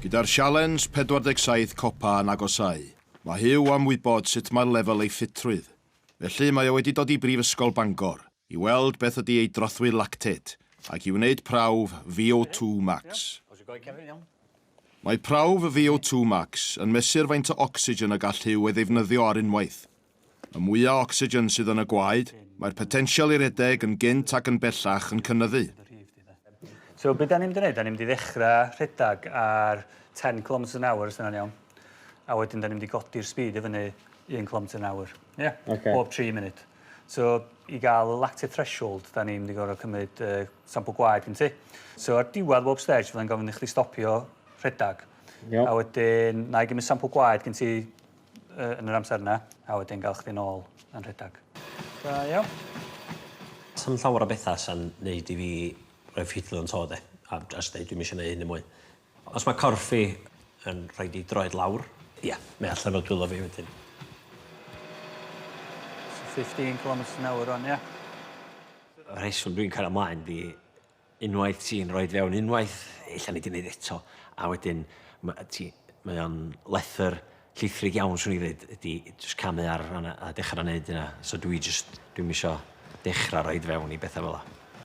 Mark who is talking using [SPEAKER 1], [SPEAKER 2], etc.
[SPEAKER 1] Gyda'r sialens 47 COPA yn agosau, mae Huw am wybod sut mae'r lefel ei ffitrwydd. Felly mae o wedi dod i Brifysgol Bangor i weld beth ydy ei drothwy lactate ac i wneud prawf VO2 max. Mae prawf y VO2 max yn mesur faint o ocsigen y gall Huw ei ddefnyddio ar unwaith. Y mwyaf ocsigen sydd yn y gwaed, mae'r potensial i redeg yn gynt ac yn bellach yn cynyddu.
[SPEAKER 2] So, beth da ni'n mynd i wneud? Da ni'n mynd i ddechrau rhedag ar 10 km/h, os yna'n iawn. A wedyn da ni'n mynd i godi'r speed i fyny 1 km/h. Yeah, bob 3 munud. So, i gael y lactate threshold, da ni'n mynd i gorfod cymryd sampl gwaed gen ti. So, ar diwedd bob stage, fyddai'n gofyn i chdi stopio rhedag. A wedyn, na i gymryd sampl gwaed gen ti yn yr amser yna, a wedyn gael chdi nôl yn rhedag. Da, iawn.
[SPEAKER 3] Sa'n llawer o bethau sy'n neud i fi rhoi ffidlo yn to, de, a just deud dwi'n eisiau gwneud hyn y mwy. Os mae corff fi yn rhaid i droed lawr, ia, mae allan o dwylo fi wedyn.
[SPEAKER 2] So 15 km/h rwan, ia?
[SPEAKER 3] Y rheswm dwi'n cael ymlaen fi, unwaith ti'n rhoi fewn unwaith, illa ni di wneud eto, a wedyn mae o'n lethyr llithrig iawn, swn i ddweud, ydy just camu ar a dechrau wneud yna. So dwi'n eisiau dechrau rhoi fewn i bethau fel yna.